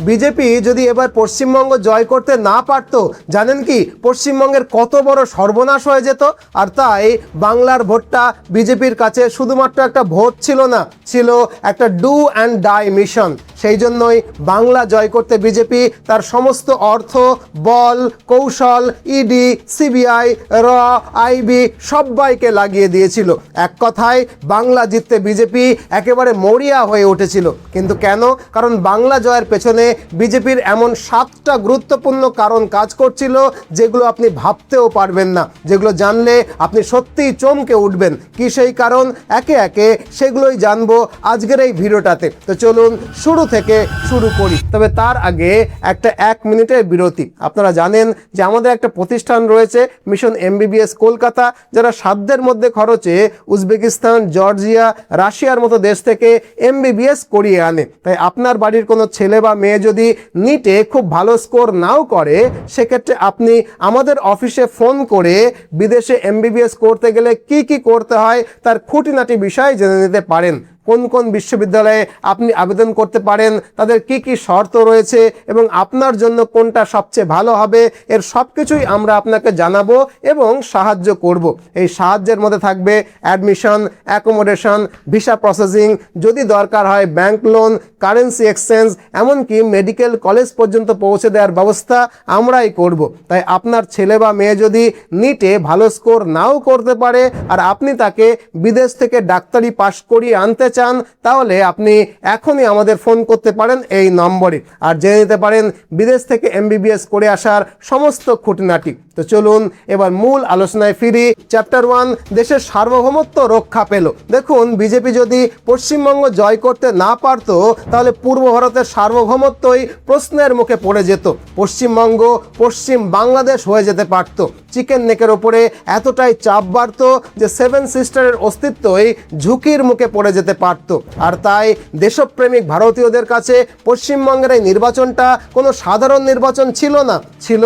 BJP যদি এবার পশ্চিমবঙ্গ জয় করতে না পারত, জানেন কি পশ্চিমবঙ্গের কত বড় সর্বনাশ হয়ে যেত। আর তাই বাংলার ভোটটা বিজেপির কাছে শুধুমাত্র একটা ভোট ছিল না, ছিল একটা ডু অ্যান্ড ডাই মিশন। সেই জন্যই বাংলা জয় করতে বিজেপি তার সমস্ত অর্থ, বল, কৌশল, ইডি, সিবিআই, র, আইবি সবাইকে লাগিয়ে দিয়েছিল। এক কথায় বাংলা জিততে বিজেপি একেবারে মরিয়া হয়ে উঠেছিল। কিন্তু কেন? কারণ বাংলা জয়ের পেছনে বিজেপির এমন 7টা গুরুত্বপূর্ণ কারণ কাজ করছিল, যেগুলো আপনি ভাবতেও পারবেন না, যেগুলো জানলে আপনি সত্যিই চমকে উঠবেন। কি সেই কারণ? একে একে সেগুলোই জানবো আজকের এই ভিডিওটাতে। তো চলুন শুরু থেকে শুরু করি। তবে তার আগে একটা 1 মিনিটের বিরতি। আপনারা জানেন যে আমাদের একটা প্রতিষ্ঠান রয়েছে মিশন MBBS কলকাতা, যারা সাধ্যের মধ্যে খরচে উজবেকিস্তান, জর্জিয়া, রাশিয়ার মতো দেশ থেকে MBBS করিয়ে আনে। তাই আপনার বাড়ির কোনো ছেলে বা মেয়ে যদি নিটে খুব ভালো স্কোর নাও করে, সেক্ষেত্রে আপনি আমাদের অফিসে ফোন করে বিদেশে MBBS করতে গেলে কি কি করতে হয় তার খুঁটিনাটি বিষয় জেনে নিতে পারেন। কোন কোন বিশ্ববিদ্যালয়ে আপনি আবেদন করতে পারেন, তাদের কি কি শর্ত রয়েছে এবং আপনার জন্য কোনটা সবচেয়ে ভালো হবে, এর সব কিছুই আমরা আপনাকে জানাবো এবং সাহায্য করব। এই সাহায্যের মধ্যে থাকবে অ্যাডমিশন, অ্যাকোমোডেশন, ভিসা প্রসেসিং, যদি দরকার হয় ব্যাংক লোন, কারেন্সি এক্সচেঞ্জ, এমনকি মেডিকেল কলেজ পর্যন্ত পৌঁছে দেওয়ার ব্যবস্থা আমরাই করব। তাই আপনার ছেলে বা মেয়ে যদি নিটে ভালো স্কোর নাও করতে পারে আর আপনি তাকে বিদেশ থেকে ডাক্তারি পাশ করিয়ে আনতে চান, তাহলে আপনি এখনই আমাদের ফোন করতে পারেন এই নম্বরে আর জেনে নিতে পারেন বিদেশ থেকে MBBS করে আসার সমস্ত খুঁটিনাটি। তো চলুন এবার মূল আলোচনায় ফিরি। চ্যাপ্টার 1, দেশের সার্বভৌমত্ব রক্ষা পেল। দেখুন, বিজেপি যদি পশ্চিমবঙ্গ জয় করতে না পারত, তাহলে পূর্ব ভারতের সার্বভৌমত্বই প্রশ্নের মুখে পড়ে যেত। পশ্চিমবঙ্গ পশ্চিম বাংলাদেশ হয়ে যেতে পারত। চিকেন নেকের ওপরে এতটাই চাপ বাড়ত যে 7 সিস্টারের অস্তিত্বই ঝুঁকির মুখে পড়ে যেতে পারত। আর তাই দেশপ্রেমিক ভারতীয়দের কাছে পশ্চিমবঙ্গের এই নির্বাচনটা কোনো সাধারণ নির্বাচন ছিল না, ছিল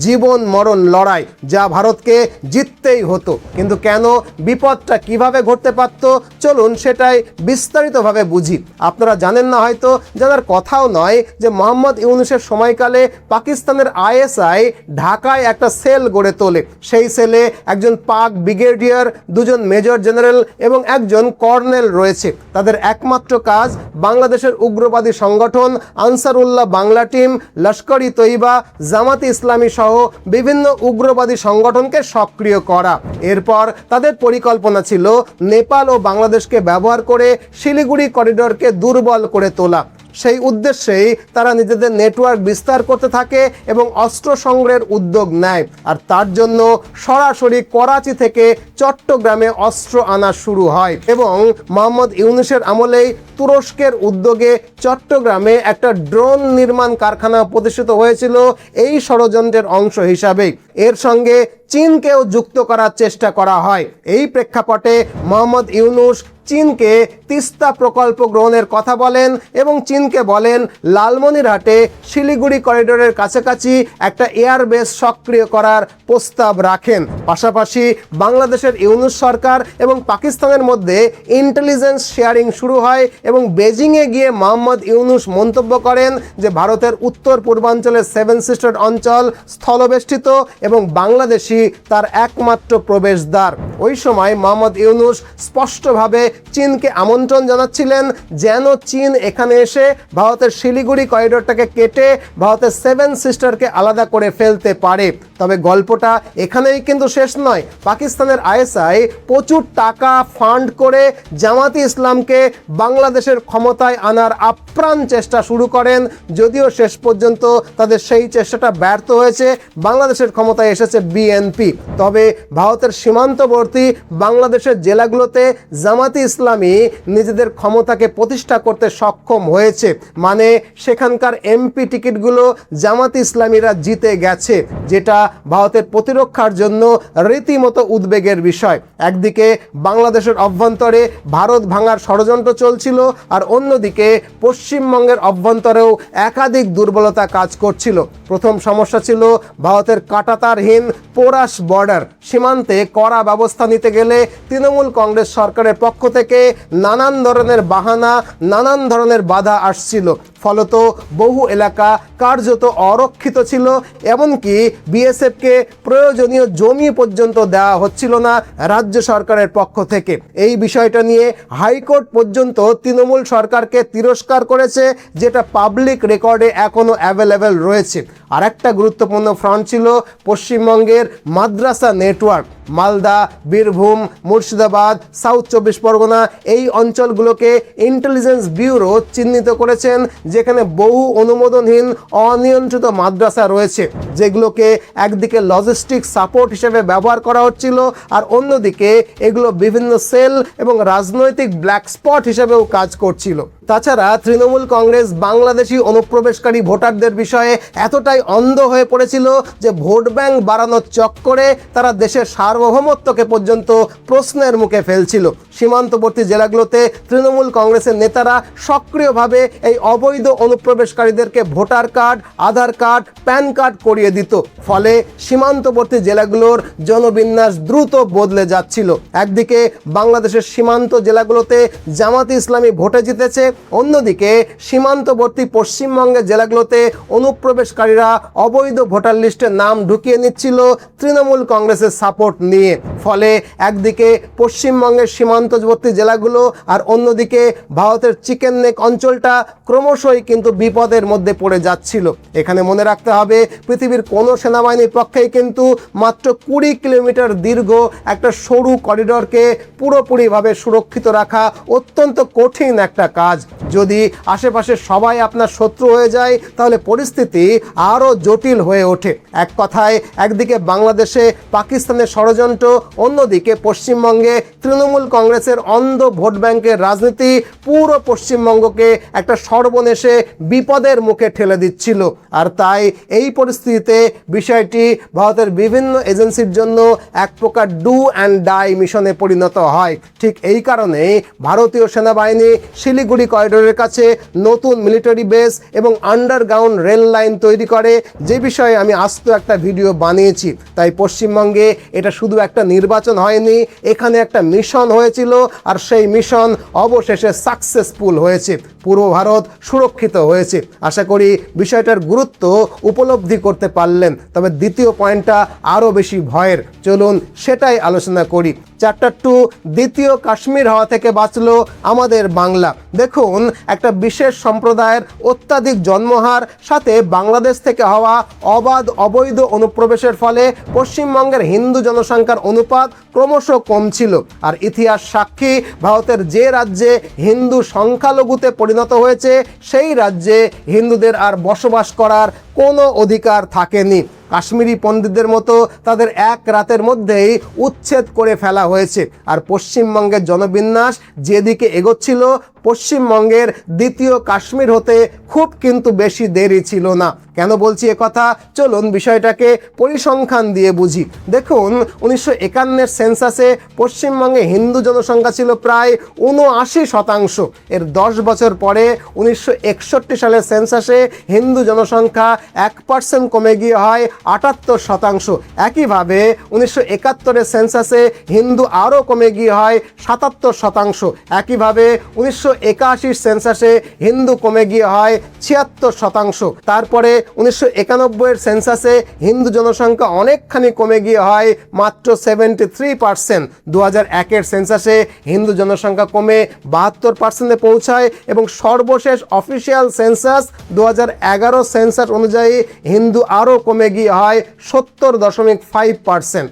জীবন মরণ লড়াই, যা ভারতকে জিততেই হতো। কিন্তু কেন, বিপদটা কিভাবে ঘটতে পারত, চলুন সেটাই বিস্তারিতভাবে বুঝি। আপনারা জানেন না হয়তো, জানার কথাও নয় যে মোহাম্মদ ইউনূসের সময়কালে পাকিস্তানের ISI ঢাকায় একটা সেল গড়ে তোলে। সেই সেলে একজন পাক ব্রিগেডিয়ার, 2 জন মেজর জেনারেল এবং 1 জন কর্নেল রয়েছে। তাদের একমাত্র কাজ বাংলাদেশের উগ্রবাদী সংগঠন আনসারুল্লাহ বাংলা টিম, লস্কর-ই তৈবা, জামাতে ইসলামী সহ বিভিন্ন উগ্রবাদী সংগঠনকে সক্রিয় করা। এরপর তাদের পরিকল্পনা ছিল নেপাল ও বাংলাদেশকে ব্যবহার করে শিলিগুড়ি করিডোরকে দুর্বল করে তোলা। সেই উদ্দেশ্যেই তারা নিজেদের নেটওয়ার্ক বিস্তার করতে থাকে এবং অস্ত্র সংগ্রহের উদ্যোগ নেয়। আর তার জন্য সরাসরি করাচি থেকে চট্টগ্রামে অস্ত্র আনা শুরু হয় এবং মোহাম্মদ ইউনূসের আমলেই তুরস্কের উদ্যোগে চট্টগ্রামে একটা ড্রোন নির্মাণ কারখানা প্রতিষ্ঠিত হয়েছিল এই ষড়যন্ত্রের অংশ হিসাবেই। এর সঙ্গে চীনকেও যুক্ত করার চেষ্টা করা হয়। এই প্রেক্ষাপটে মোহাম্মদ ইউনূস চীনকে তিস্তা প্রকল্প গ্রহণের কথা বলেন এবং চীনকে বলেন লালমনিরহাটে শিলিগুড়ি করিডোরের কাছাকাছি একটা এয়ারবেস সক্রিয় করার প্রস্তাব রাখেন। পাশাপাশি বাংলাদেশের ইউনূস সরকার এবং পাকিস্তানের মধ্যে ইন্টেলিজেন্স শেয়ারিং শুরু হয় এবং বেজিংয়ে গিয়ে মোহাম্মদ ইউনূস মন্তব্য করেন যে ভারতের উত্তর পূর্বাঞ্চলের 7 সিস্টার অঞ্চল স্থলবেষ্টিত এবং বাংলাদেশই তার একমাত্র প্রবেশদ্বার। ওই সময় মোহাম্মদ ইউনূস স্পষ্টভাবে চীনকে আমন্ত্রণ জানাচ্ছিলেন যেন চীন এখানে এসে ভারতের শিলিগুড়ি করিডোরটাকে কেটে ভারতের 7 সিস্টারকে আলাদা করে ফেলতে পারে। তবে গল্পটা এখানেই কিন্তু শেষ নয়। পাকিস্তানের ISI প্রচুর টাকা ফান্ড করে জামাতে ইসলামকে বাংলাদেশের ক্ষমতায় আনার আপ্রাণ চেষ্টা শুরু করেন, যদিও শেষ পর্যন্ত তাদের সেই চেষ্টাটা ব্যর্থ হয়েছে। বাংলাদেশের ক্ষমতায় এসেছে BNP। তবে ভারতের সীমান্তবর্তী বাংলাদেশের জেলাগুলোতে জামাতে ইসলামী নিজেদের ক্ষমতাকে প্রতিষ্ঠা করতে সক্ষম হয়েছে, মানে সেখানকার MP টিকিটগুলো জামাতে ইসলামীরা জিতে গেছে, যেটা ভারতের প্রতিরক্ষার জন্য রীতিমতো উদ্বেগের বিষয়। একদিকে বাংলাদেশের অভ্যন্তরে ভারত ভাঙার ষড়যন্ত্র চলছিল আর অন্যদিকে পশ্চিমবঙ্গের অভ্যন্তরেও একাধিক দুর্বলতা কাজ করছিল। প্রথম সমস্যা ছিল ভারতের কাঁটাতারহীন পোরাস বর্ডার। সীমান্তে কড়া ব্যবস্থা নিতে গেলে তৃণমূল কংগ্রেস সরকারের পক্ষ থেকে নানান ধরনের বাহানা, নানান ধরনের বাধা আসছিল। ফলত বহু এলাকা কার্যত অরক্ষিত ছিল, এমনকি বিএসএফকে প্রয়োজনীয় জমি পর্যন্ত দেওয়া হচ্ছিল না রাজ্য সরকারের পক্ষ থেকে। এই বিষয়টা নিয়ে হাইকোর্ট পর্যন্ত তৃণমূল সরকারকে তিরস্কার করেছে, যেটা পাবলিক রেকর্ডে এখনও অ্যাভেলেবেল রয়েছে। আর একটা গুরুত্বপূর্ণ ফ্রন্ট ছিল পশ্চিমবঙ্গের মাদ্রাসা নেটওয়ার্ক। মালদা, বীরভূম, মুর্শিদাবাদ, সাউথ 24 পরগনা এই অঞ্চলগুলোকে ইন্টেলিজেন্স ব্যুরো চিহ্নিত করেছেন, যেখানে বহু অনুমোদনহীন অনিয়ন্ত্রিত মাদ্রাসা রয়েছে, যেগুলোকে একদিকে লজিস্টিক সাপোর্ট হিসেবে ব্যবহার করা হচ্ছিল, আর অন্যদিকে এগুলো বিভিন্ন সেল এবং রাজনৈতিক ব্ল্যাক স্পট হিসেবেও কাজ করছিল। তাছাড়া তৃণমূল কংগ্রেস বাংলাদেশি অনুপ্রবেশকারী ভোটারদের বিষয়ে এতটাই অন্ধ হয়ে পড়েছিল যে ভোট ব্যাংক বাড়ানোর চক্করে তারা দেশের সার্বভৌমত্বকে পর্যন্ত প্রশ্নের মুখে ফেলছিল। সীমান্তবর্তী জেলাগুলোতে তৃণমূল কংগ্রেসের নেতারা সক্রিয়ভাবে এই অবৈধ অনুপ্রবেশকারীদেরকে ভোটার কার্ড, আধার কার্ড, প্যান কার্ড করিয়ে দিত। ফলে সীমান্তবর্তী জেলাগুলোর জনবিন্যাস দ্রুত বদলে যাচ্ছিল। একদিকে বাংলাদেশের সীমান্ত জেলাগুলোতে জামাত ইসলামী ভোটে জিতেছে, অন্যদিকে সীমান্তবর্তী পশ্চিমবঙ্গের জেলাগুলোতে অনুপ্রবেশকারীরা অবৈধ ভোটার লিস্টে নাম ঢুকিয়ে নিচ্ছিল তৃণমূল কংগ্রেসের সাপোর্ট নিয়ে। ফলে একদিকে পশ্চিমবঙ্গের সীমান্তবর্তী জেলাগুলো আর অন্যদিকে ভারতের চিকেন নেক অঞ্চলটা ক্রমশই কিন্তু বিপদের মধ্যে পড়ে যাচ্ছিল। এখানে মনে রাখতে হবে, পৃথিবীর কোনো সেনাবাহিনীর পক্ষেই কিন্তু মাত্র 20 কিলোমিটার দীর্ঘ একটা সরু করিডোরকে পুরোপুরিভাবে সুরক্ষিত রাখা অত্যন্ত কঠিন একটা কাজ। যদি আশেপাশে সবাই আপনার শত্রু হয়ে যায়, তাহলে পরিস্থিতি আরও জটিল হয়ে ওঠে। এক কথায়, একদিকে বাংলাদেশে পাকিস্তানের ষড়যন্ত্র, অন্যদিকে পশ্চিমবঙ্গে তৃণমূল কংগ্রেসের অন্ধ ভোট ব্যাংকের রাজনীতি পুরো পশ্চিমবঙ্গকে একটা সর্বনেশে বিপদের মুখে ঠেলে দিচ্ছিল। আর তাই এই পরিস্থিতিতে বিষয়টি ভারতের বিভিন্ন এজেন্সির জন্য এক প্রকার ডু অ্যান্ড ডাই মিশনে পরিণত হয়। ঠিক এই কারণেই ভারতীয় সেনাবাহিনী শিলিগুড়ি করিডোরের কাছে নতুন মিলিটারি বেস এবং আন্ডারগ্রাউন্ড রেল লাইন তৈরি করে, যে বিষয়ে আমি আস্ত একটা ভিডিও বানিয়েছি। তাই পশ্চিমবঙ্গে এটা শুধু একটা নির্বাচন হয়নি, এখানে একটা মিশন হয়েছিল, আর সেই মিশন অবশেষে সাকসেসফুল হয়েছে। পুরো ভারত সুরক্ষিত হয়েছে। আশা করি বিষয়টার গুরুত্ব উপলব্ধি করতে পারলেন। তবে দ্বিতীয় পয়েন্টটা আরও বেশি ভয়ের, চলুন সেটাই আলোচনা করি। চ্যাপ্টার 2, দ্বিতীয় কাশ্মীর হওয়া থেকে বাঁচলো আমাদের বাংলা। দেখুন, একটা বিশেষ সম্প্রদায়ের অত্যাধিক জন্মহার সাথে বাংলাদেশ থেকে হওয়া অবাধ অবৈধ অনুপ্রবেশের ফলে পশ্চিমবঙ্গের হিন্দু জনসংখ্যার অনুপাত ক্রমশ কমছিল। আর ইতিহাস সাক্ষী, ভারতের যে রাজ্যে হিন্দু সংখ্যালঘুতে পরিণত হয়েছে, সেই রাজ্যে হিন্দুদের আর বসবাস করার কোনো অধিকার থাকেনি। কাশ্মীরি পণ্ডিতদের মতো তাদের এক রাতের মধ্যেই উচ্ছেদ করে ফেলা হয়েছে। আর পশ্চিমবঙ্গের জনবিন্যাস যেদিকে এগোচ্ছিল, পশ্চিমবঙ্গের দ্বিতীয় কাশ্মীর হতে খুব কিন্তু বেশি দেরি ছিল না। কেন বলছি একথা, চলুন বিষয়টাকে পরিসংখ্যান দিয়ে বুঝি। দেখুন, 1951 সেন্সাসে পশ্চিমবঙ্গে হিন্দু জনসংখ্যা ছিল প্রায় 79%। এর 10 বছর পরে 1961 সালের সেন্সাসে হিন্দু জনসংখ্যা 1% কমে গিয়ে হয় 78%। একইভাবে 1971 সেন্সাসে হিন্দু আরও কমে গিয়ে হয় 77%। একইভাবে 1981 সেন্সাসে হিন্দু কমে গিয়ে হয় 76%। তারপরে 1991 সেন্সাসে হিন্দু জনসংখ্যা অনেকখানি কমে গিয়ে হয় মাত্র 73%। 2001 সেন্সাসে হিন্দু জনসংখ্যা কমে 72% পৌঁছায় এবং সর্বশেষ অফিসিয়াল সেন্সাস 2011 সেন্সাস অনুযায়ী হিন্দু আরও কমে গিয়ে হয় 70.5%।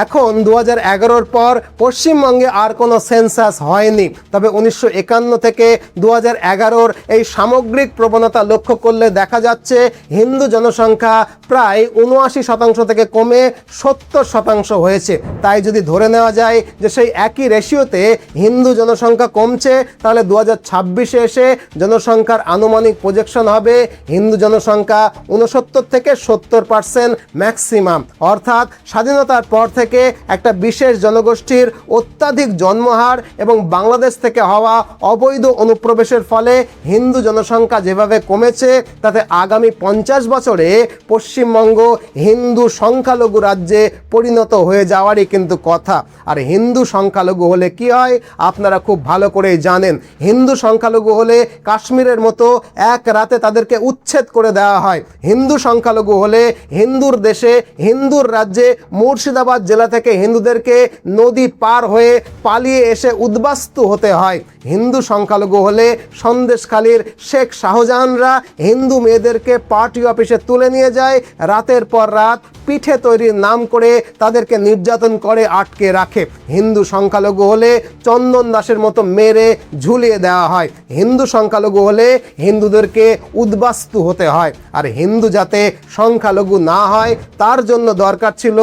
এখন 2011 পর পশ্চিমবঙ্গে আর কোনো সেন্সাস হয়নি। তবে 1951 থেকে 2011 এই সামগ্রিক প্রবণতা লক্ষ্য করলে দেখা যাচ্ছে হিন্দু জনসংখ্যা প্রায় 79% থেকে কমে 70% হয়েছে। তাই যদি ধরে নেওয়া যায় যে সেই একই রেশিওতে হিন্দু জনসংখ্যা কমছে, তাহলে 2026-এ এসে জনসংখ্যার আনুমানিক প্রজেকশন হবে হিন্দু জনসংখ্যা 69 থেকে 70% ম্যাক্সিমাম। অর্থাৎ স্বাধীনতার পর থেকে থেকে একটা বিশেষ জনগোষ্ঠীর অত্যাধিক জন্মহার এবং বাংলাদেশ থেকে হওয়া অবৈধ অনুপ্রবেশের ফলে হিন্দু জনসংখ্যা যেভাবে কমেছে, তাতে আগামী 50 বছরে পশ্চিমবঙ্গ হিন্দু সংখ্যালঘু রাজ্যে পরিণত হয়ে যাওয়ারই কিন্তু কথা। আর হিন্দু সংখ্যালঘু হলে কি হয় আপনারা খুব ভালো করেই জানেন। হিন্দু সংখ্যালঘু হলে কাশ্মীরের মতো এক রাতে তাদেরকে উচ্ছেদ করে দেওয়া হয়। হিন্দু সংখ্যালঘু হলে হিন্দুর দেশে হিন্দুর রাজ্যে মুর্শিদাবাদ জেলা থেকে হিন্দুদেরকে নদী পার হয়ে পালিয়ে এসে উদ্বাস্তু হতে হয়। হিন্দু সংখ্যালঘু হলে সন্দেশখালীর শেখ শাহজাহানরা হিন্দু মেয়েদেরকে পার্টি অফিসে তুলে নিয়ে যায়, রাতের পর রাত পিঠে তৈরির নাম করে তাদেরকে নির্যাতন করে আটকে রাখে। হিন্দু সংখ্যালঘু হলে চন্দন দাসের মতো মেরে ঝুলিয়ে দেওয়া হয়। হিন্দু সংখ্যালঘু হলে হিন্দুদেরকে উদ্বাস্তু হতে হয়। আর হিন্দু যাতে সংখ্যালঘু না হয় তার জন্য দরকার ছিল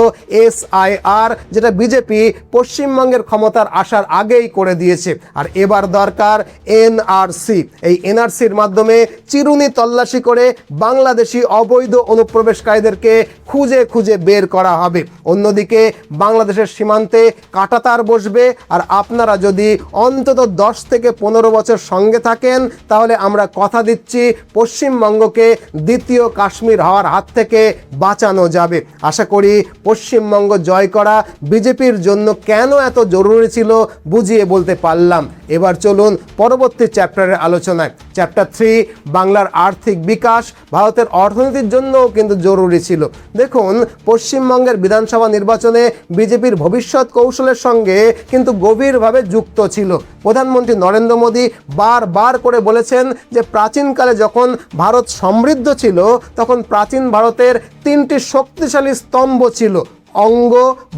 SIR, যেটা বিজেপি পশ্চিমবঙ্গের ক্ষমতার আসার আগেই করে দিয়েছে। আর এবার দরকার NRC। এই NRCর মাধ্যমে চিরুনি তল্লাশি করে বাংলাদেশি অবৈধ অনুপ্রবেশকারীদেরকে খুঁজে খুঁজে বের করা হবে। অন্যদিকে বাংলাদেশের সীমান্তে কাঁটাতার বসবে। আর আপনারা যদি অন্তত 10 থেকে 15 বছর সঙ্গে থাকেন তাহলে আমরা কথা দিচ্ছি পশ্চিমবঙ্গকে দ্বিতীয় কাশ্মীর হওয়ার হাত থেকে বাঁচানো যাবে। আশা করি পশ্চিমবঙ্গ জয় করা বিজেপির জন্য কেন এত জরুরি ছিল বুঝিয়ে বলতে পারলাম। এবার চলুন পরবর্তী চ্যাপ্টারের আলোচনায়। চ্যাপ্টার 3, বাংলার আর্থিক বিকাশ ভারতের অর্থনীতির জন্যও কিন্তু জরুরি ছিল। দেখুন, পশ্চিমবঙ্গের বিধানসভা নির্বাচনে বিজেপির ভবিষ্যৎ কৌশলের সঙ্গে কিন্তু গভীরভাবে যুক্ত ছিল। প্রধানমন্ত্রী নরেন্দ্র মোদী বারবার করে বলেছেন যে প্রাচীনকালে যখন ভারত সমৃদ্ধ ছিল তখন প্রাচীন ভারতের 3টি শক্তিশালী স্তম্ভ ছিল, অঙ্গ,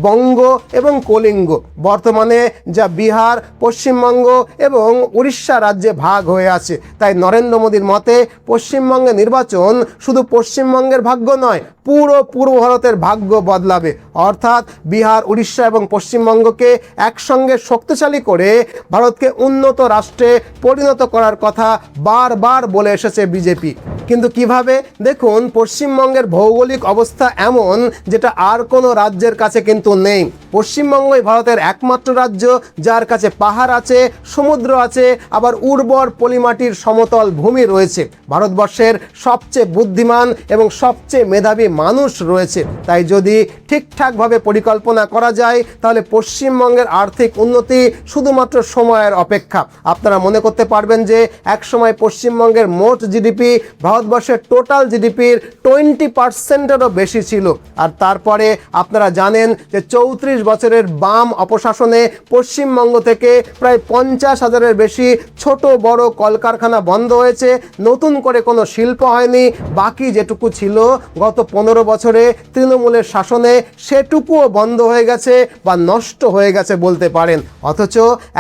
বঙ্গ এবং কলিঙ্গ। বর্তমানে যা বিহার, পশ্চিমবঙ্গ এবং উড়িষ্যা রাজ্যে ভাগ হয়ে আছে। তাই নরেন্দ্র মোদীর মতে পশ্চিমবঙ্গের নির্বাচন শুধু পশ্চিমবঙ্গের ভাগ্য নয়, পুরো পূর্ব ভারতের ভাগ্য বদলাবে। অর্থাৎ বিহার, উড়িষ্যা এবং পশ্চিমবঙ্গকে একসঙ্গে শক্তিশালী করে ভারতকে উন্নত রাষ্ট্রে পরিণত করার কথা বারবার বলে এসেছে বিজেপি। কিন্তু কিভাবে? দেখুন, পশ্চিমবঙ্গের ভৌগোলিক অবস্থা এমন যেটা আর কোনো রাজ্যের কাছে কিন্তু নেই। পশ্চিমবঙ্গই ভারতের একমাত্র রাজ্য যার কাছে পাহাড় আছে, সমুদ্র আছে, আবার উর্বর পলিমাটির সমতল ভূমি রয়েছে। ভারতবর্ষের সবচেয়ে বুদ্ধিমান এবং সবচেয়ে মেধাবী মানুষ রয়েছে। তাই যদি ঠিকঠাকভাবে পরিকল্পনা করা যায় তাহলে পশ্চিমবঙ্গের আর্থিক উন্নতি শুধুমাত্র সময়ের অপেক্ষা। আপনারা মনে করতে পারবেন যে একসময় পশ্চিমবঙ্গের মোট জিডিপি ভারতবর্ষের টোটাল জিডিপির 20%-এরও বেশি ছিল। আর তারপরে আপনারা জানেন যে 34 বছরের বাম অপশাসনে পশ্চিমবঙ্গ থেকে প্রায় 50,000-এর বেশি ছোট বড় কলকারখানা বন্ধ হয়েছে, নতুন করে কোনো শিল্প হয়নি। বাকি যেটুকু ছিল গত 15 বছরে তৃণমূলের শাসনে সেটুকুও বন্ধ হয়ে গেছে বা নষ্ট হয়ে গেছে বলতে পারেন। অথচ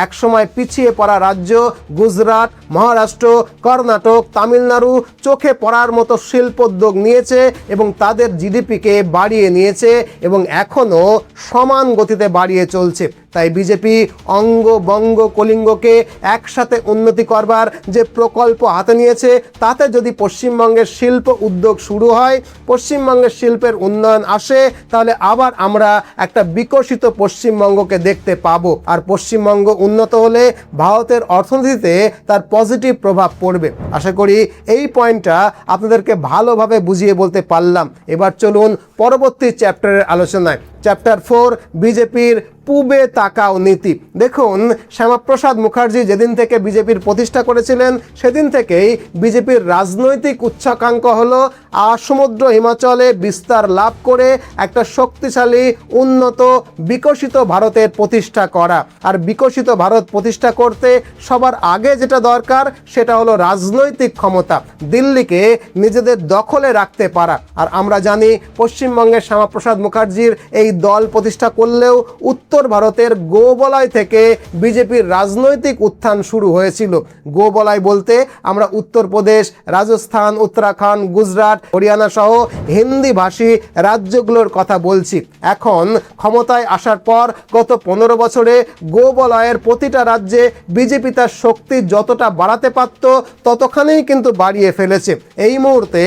একসময় পিছিয়ে পড়া রাজ্য গুজরাট, মহারাষ্ট্র, কর্ণাটক, তামিলনাড়ু চোখে পড়ার মতো শিল্পোদ্যোগ নিয়েছে এবং তাদের জিডিপিকে বাড়িয়ে নিয়েছে এবং এখনও সমান গতিতে বাড়িয়ে চলছে। তাই বিজেপি অঙ্গ, বঙ্গ, কলিঙ্গকে একসাথে উন্নতি করবার যে প্রকল্প হাতে নিয়েছে তাতে যদি পশ্চিমবঙ্গের শিল্প উদ্যোগ শুরু হয়, পশ্চিমবঙ্গের শিল্পের উন্নয়ন আসে, তাহলে আবার আমরা একটা বিকশিত পশ্চিমবঙ্গকে দেখতে পাবো। আর পশ্চিমবঙ্গ উন্নত হলে ভারতের অর্থনীতিতে তার পজিটিভ প্রভাব পড়বে। আশা করি এই পয়েন্টটা আপনাদেরকে ভালোভাবে বুঝিয়ে বলতে পারলাম। এবার চলুন পরবর্তী চ্যাপ্টারের আলোচনায়। চ্যাপ্টার 4, বিজেপির পূবে তাকাও নীতি। দেখুন, শ্যামাপ্রসাদ মুখার্জি যেদিন থেকে বিজেপির প্রতিষ্ঠা করেছিলেন সেদিন থেকেই বিজেপির রাজনৈতিক উচ্চাকাঙ্ক্ষা হলো সমুদ্র হিমাচলে বিস্তার লাভ করে একটা শক্তিশালী, উন্নত, বিকশিত ভারতের প্রতিষ্ঠা করা। আর বিকশিত ভারত প্রতিষ্ঠা করতে সবার আগে যেটা দরকার সেটা হলো রাজনৈতিক ক্ষমতা, দিল্লিকে নিজেদের দখলে রাখতে পারা। আর আমরা জানি পশ্চিমবঙ্গের শ্যামাপ্রসাদ মুখার্জির এই দল প্রতিষ্ঠা করলেও উত্তর ভারতের গোবলয় থেকে বিজেপির রাজনৈতিক উত্থান শুরু হয়েছিল। গোবলয় বলতে আমরা উত্তরপ্রদেশ, রাজস্থান, উত্তরাখণ্ড, গুজরাট, হরিয়ানা সহ হিন্দি ভাষী রাজ্যগুলোর কথা বলছি। এখন ক্ষমতায় আসার পর গত 15 বছরে গোবলয়ের প্রতিটা রাজ্যে বিজেপি তার শক্তি যতটা বাড়াতে পারত ততখানেই কিন্তু বাড়িয়ে ফেলেছে। এই মুহূর্তে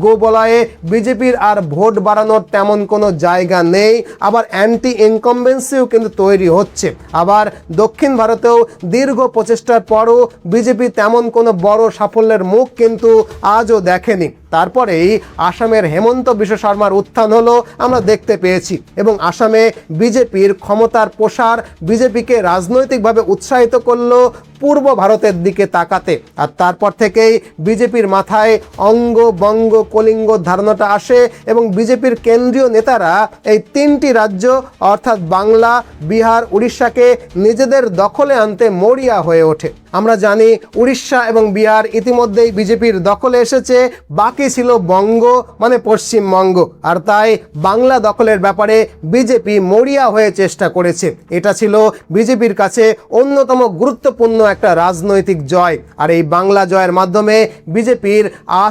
গোবলয়ে বিজেপির আর ভোট বাড়ানোর তেমন কোনো জায়গা নেই। আবার অ্যান্টি ইনকমবেন্সিও কিন্তু তৈরি হচ্ছে। আবার দক্ষিণ ভারতেও দীর্ঘ প্রচেষ্টার পরও বিজেপি তেমন কোনো বড় সাফল্যের মুখ কিন্তু আজও দেখেনি। তারপরেই আসামের হেমন্ত বিশ্ব শর্মার উত্থান হলো আমরা দেখতে পেয়েছি, এবং আসামে বিজেপির ক্ষমতার প্রসার বিজেপিকে রাজনৈতিকভাবে উৎসাহিত করলো পূর্ব ভারতের দিকে তাকাতে। আর তারপর থেকেই বিজেপির মাথায় অঙ্গ বঙ্গ কলিঙ্গ ধারণাটা আসে, এবং বিজেপির কেন্দ্রীয় নেতারা এই তিনটি রাজ্য অর্থাৎ বাংলা, বিহার, উড়িষ্যাকে নিজেদের দখলে আনতে মরিয়া হয়ে ওঠে। আমরা জানি উড়িষ্যা এবং বিহার ইতিমধ্যেই বিজেপির দখলে এসেছে, বাকি ছিল বঙ্গ মানে পশ্চিমবঙ্গ। আর তাই বাংলা দখলের ব্যাপারে বিজেপি মরিয়া হয়ে চেষ্টা করেছে। এটা ছিল বিজেপির কাছে অন্যতম গুরুত্বপূর্ণ একটা রাজনৈতিক জয়। আর এই বাংলা জয়ের মাধ্যমে বিজেপির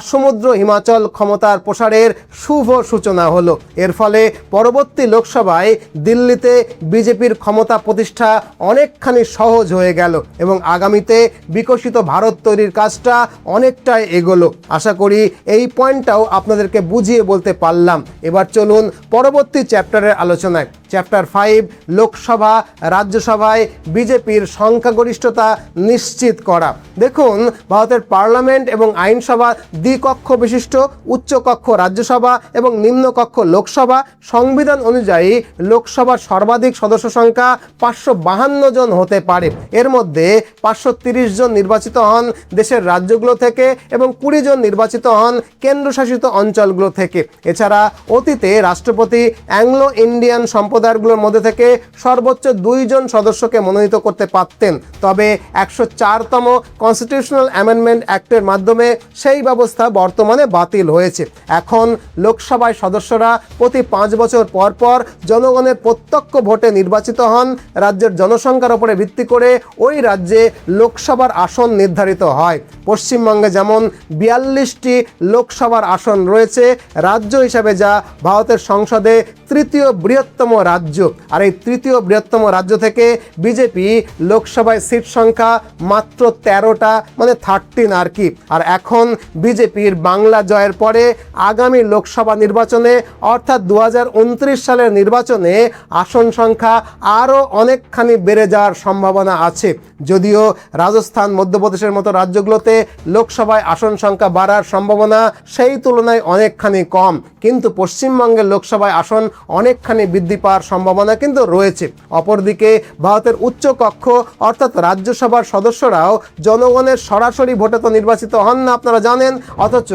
সমুদ্র হিমাচল ক্ষমতার প্রসারের শুভ সূচনা হলো। এর ফলে পরবর্তী লোকসভায় দিল্লিতে বিজেপির ক্ষমতা প্রতিষ্ঠা অনেকখানি সহজ হয়ে গেল, এবং আগামীতে বিকশিত ভারত তৈরির কাজটা অনেকটাই এগোলো। আশা করি এই পয়েন্টটাও আপনাদেরকে বুঝিয়ে বলতে পারলাম। এবার চলুন পরবর্তী চ্যাপ্টারের আলোচনায়। চ্যাপ্টার 5, লোকসভা রাজ্যসভায় বিজেপির সংখ্যাগরিষ্ঠতা নিশ্চিত করা। দেখুন, ভারতের পার্লামেন্ট এবং আইনসভা দ্বিকক্ষ বিশিষ্ট, উচ্চকক্ষ রাজ্যসভা এবং নিম্নকক্ষ লোকসভা। সংবিধান অনুযায়ী লোকসভার সর্বাধিক সদস্য সংখ্যা 552 জন হতে পারে। এর মধ্যে 530 জন নির্বাচিত হন দেশের রাজ্যগুলো থেকে এবং 20 জন নির্বাচিত হন কেন্দ্রশাসিত অঞ্চলগুলো থেকে। এছাড়া অতীতে রাষ্ট্রপতি অ্যাংলো ইন্ডিয়ান সম্প্রদায়গুলোর মধ্যে থেকে সর্বোচ্চ 2 জন সদস্যকে মনোনীত করতে পারতেন। তবে 104তম কনস্টিটিউশনাল অ্যামেন্ডমেন্ট অ্যাক্টের মাধ্যমে সেই ব্যবস্থা বর্তমানে বাতিল হয়েছে। এখন লোকসভায় সদস্যরা প্রতি 5 বছর পর পর জনগণের প্রত্যক্ষ ভোটে নির্বাচিত হন। রাজ্যের জনসংখ্যার উপরে ভিত্তি করে ওই রাজ্যে লোকসভার আসন নির্ধারিত হয়। পশ্চিমবঙ্গে যেমন 42টি লোকসভার আসন রয়েছে রাজ্য হিসাবে, যা ভারতের সংসদে তৃতীয় বৃহত্তম রাজ্য। আর এই তৃতীয় বৃহত্তম রাজ্য থেকে বিজেপি লোকসভায় সিট সংখ্যা মাত্র 13টা, মানে 13 আর কি। আর এখন বিজেপির বাংলা জয়ের পরে আগামী লোকসভা নির্বাচনে অর্থাৎ 2029 সালের নির্বাচনে আসন সংখ্যা আরও অনেকখানি বেড়ে যাওয়ার সম্ভাবনা আছে। যদিও রাজস্থান, মধ্যপ্রদেশের মতো রাজ্যগুলোতে লোকসভায় আসন সংখ্যা বাড়ার সম্ভাবনা সেই তুলনায় অনেকখানি কম, কিন্তু পশ্চিমবঙ্গের লোকসভায় আসন অনেকখানি বৃদ্ধি পাওয়ার সম্ভাবনা কিন্তু রয়েছে। অপরদিকে ভারতের উচ্চকক্ষ অর্থাৎ রাজ্যসভার সদস্যরাও জনগণের সরাসরি ভোটে তো নির্বাচিত হন না, আপনারা জানেন, অথচ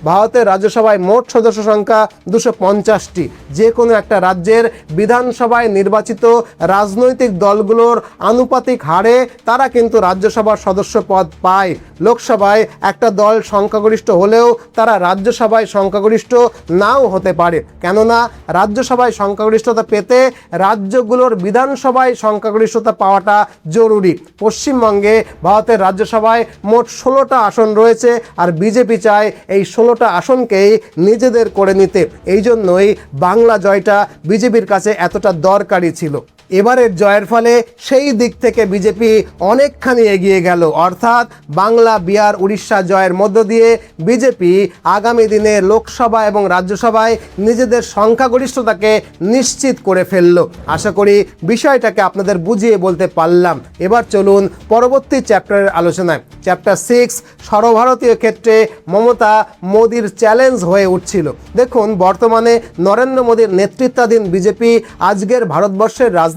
ভারতের রাজ্যসভায় মোট সদস্য সংখ্যা 250টি। যে কোনো একটা রাজ্যের বিধানসভায় নির্বাচিত রাজনৈতিক দলগুলোর আনুপাতিক হারে তারা কিন্তু রাজ্যসভার সদস্য পদ পায়। লোকসভায় একটা দল সংখ্যাগরিষ্ঠ হলেও তারা রাজ্যসভায় সংখ্যাগরিষ্ঠ নাও হতে পারে, কেননা রাজ্যসভায় সংখ্যাগরিষ্ঠতা পেতে রাজ্যগুলোর বিধানসভায় সংখ্যাগরিষ্ঠতা পাওয়াটা জরুরি। পশ্চিমবঙ্গে ভারতের রাজ্যসভায় মোট 16টা আসন রয়েছে, আর বিজেপি চায় এই 16টা আসনকেই নিজেদের করে নিতে। এই জন্যই বাংলা জয়টা বিজেপির কাছে এতটা দরকারি ছিল। এবারের জয়ের ফলে সেই দিক থেকে বিজেপি অনেকখানি এগিয়ে গেল, অর্থাৎ বাংলা, বিহার, উড়িষ্যা জয়ের মধ্য দিয়ে বিজেপি আগামী দিনে লোকসভা এবং রাজ্যসভায় নিজেদের সংখ্যাগরিষ্ঠতাকে নিশ্চিত করে ফেলল। আশা করি বিষয়টাকে আপনাদের বুঝিয়ে বলতে পারলাম। এবার চলুন পরবর্তী চ্যাপ্টারের আলোচনায়। চ্যাপ্টার 6, সর্বভারতীয় ক্ষেত্রে মমতা মোদির চ্যালেঞ্জ হয়ে উঠছিল। দেখুন, বর্তমানে নরেন্দ্র মোদীর নেতৃত্বাধীন বিজেপি আজকের ভারতবর্ষের রাজনীতিতে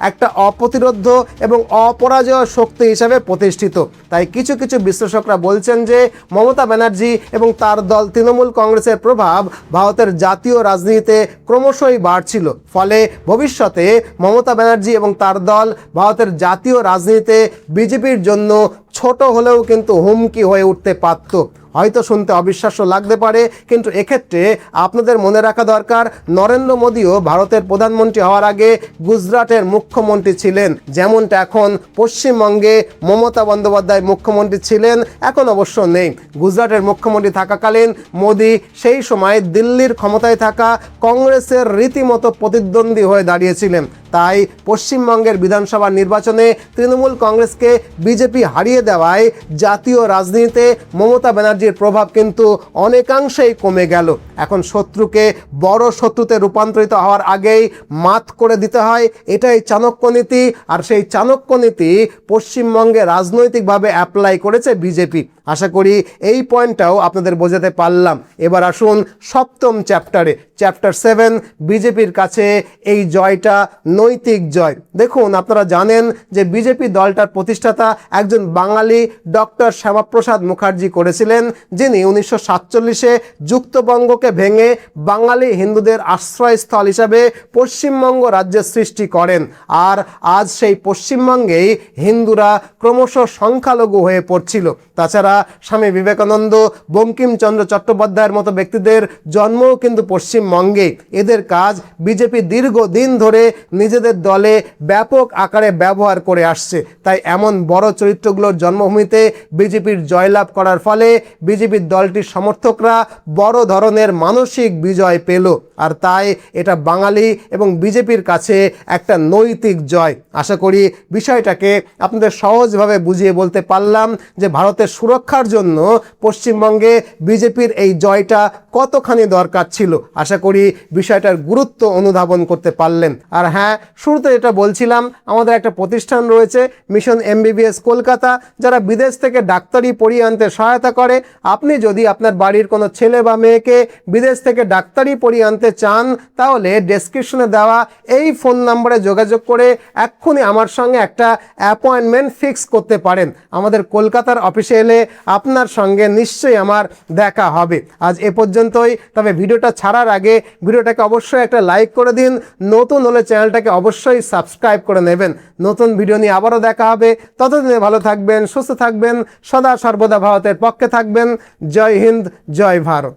একটা অপ্রতিরোধ্য এবং অপরাজয় শক্তি হিসাবে প্রতিষ্ঠিত। তাই কিছু কিছু বিশ্লেষকরা বলছেন যে মমতা ব্যানার্জি এবং তার দল তৃণমূল কংগ্রেসের প্রভাব ভারতের জাতীয় রাজনীতিতে ক্রমশই বাড়ছিল। ফলে ভবিষ্যতে মমতা ব্যানার্জি এবং তার দল ভারতের জাতীয় রাজনীতিতে বিজেপির জন্য ছোট হলেও কিন্তু হুমকি হয়ে উঠতে পারত। হয়তো শুনতে অবিশ্বাস্য লাগতে পারে, কিন্তু এক্ষেত্রে আপনাদের মনে রাখা দরকার, নরেন্দ্র মোদীও ভারতের প্রধানমন্ত্রী হওয়ার আগে গুজরাটের মুখ্যমন্ত্রী ছিলেন, যেমনটা এখন পশ্চিমবঙ্গে মমতা বন্দ্যোপাধ্যায় মুখ্যমন্ত্রী ছিলেন। এখন অবশ্য নেই। গুজরাটের মুখ্যমন্ত্রী থাকাকালীন মোদী সেই সময় দিল্লির ক্ষমতায় থাকা কংগ্রেসের রীতিমতো প্রতিদ্বন্দ্বী হয়ে দাঁড়িয়েছিলেন। তাই পশ্চিমবঙ্গের বিধানসভা নির্বাচনে তৃণমূল কংগ্রেসকে বিজেপি হারিয়ে দেওয়ায় জাতীয় রাজনীতিতে মমতা ব্যানার্জির প্রভাব কিন্তু অনেকাংশেই কমে গেল। এখন শত্রুকে বড় শত্রুতে রূপান্তরিত হওয়ার আগেই মাত করে দিতে হয়, এটাই চাণক্য নীতি। আর সেই চাণক্য নীতি পশ্চিমবঙ্গে রাজনৈতিকভাবে অ্যাপ্লাই করেছে বিজেপি। আশা করি এই পয়েন্টটাও আপনাদের বোঝাতে পারলাম। এবার আসুন সপ্তম চ্যাপ্টারে, চ্যাপ্টার 7, বিজেপির কাছে এই জয়টা নৈতিক জয়। দেখুন, আপনারা জানেন যে বিজেপি দলটার প্রতিষ্ঠাতা একজন বাঙালি ডক্টর শ্যামাপ্রসাদ মুখার্জি করেছিলেন, যিনি 1947-এ যুক্তবঙ্গকে ভেঙে বাঙালি হিন্দুদের আশ্রয়স্থল হিসাবে পশ্চিমবঙ্গ রাজ্যের সৃষ্টি করেন। আর আজ সেই পশ্চিমবঙ্গেই হিন্দুরা ক্রমশ সংখ্যালঘু হয়ে পড়ছিল। তাছাড়া স্বামী বিবেকানন্দ, বঙ্কিমচন্দ্র চট্টোপাধ্যায়ের মতো ব্যক্তিদের জন্মও কিন্তু পশ্চিমবঙ্গে। এদের কাজ বিজেপি দীর্ঘদিন ধরে নিজেদের দলে ব্যাপক আকারে ব্যবহার করে আসছে। তাই এমন বড় চরিত্রগুলোর জন্মভূমিতে বিজেপির জয়লাভ করার ফলে বিজেপির দলটির সমর্থকরা বড় ধরনের মানসিক বিজয় পেল। আর তাই এটা বাঙালি এবং বিজেপির কাছে একটা নৈতিক জয়। আশা করি বিষয়টাকে আপনাদের সহজভাবে বুঝিয়ে বলতে পারলাম যে ভারতের সুরক্ষার জন্য পশ্চিমবঙ্গে বিজেপির এই জয়টা কতখানি দরকার ছিল। আশা করি বিষয়টার গুরুত্ব অনুধাবন করতে পারলেন। আর হ্যাঁ, শুরুতে এটা বলছিলাম, আমাদের একটা প্রতিষ্ঠান রয়েছে মিশন MBBS কলকাতা, যারা বিদেশ থেকে ডাক্তারি পড়িয়ে আনতে সহায়তা করে। আপনি যদি আপনার বাড়ির কোনো ছেলে বা মেয়েকে বিদেশ থেকে ডাক্তারি পড়িয়ে আনতে চান, তাহলে ডেসক্রিপশনে দেওয়া এই ফোন নম্বরে যোগাযোগ করে এক্ষুনি আমার সঙ্গে একটা অ্যাপয়েন্টমেন্ট ফিক্স করতে পারেন। আমাদের কলকাতার অফিসে এলে আপনার সঙ্গে নিশ্চয়ই আমার দেখা হবে। আজ এ পর্যন্তই। তবে ভিডিওটা ছাড়ার আগে ভিডিওটাকে অবশ্যই একটা লাইক করে দিন। নতুন হলে চ্যানেলটাকে অবশ্যই সাবস্ক্রাইব করে নেবেন। নতুন ভিডিও নিয়ে আবারও দেখা হবে। ততদিনে ভালো থাকবেন, সুস্থ থাকবেন, সদা সর্বদা ভারতের পক্ষে থাকবেন। জয় হিন্দ, জয় ভারত।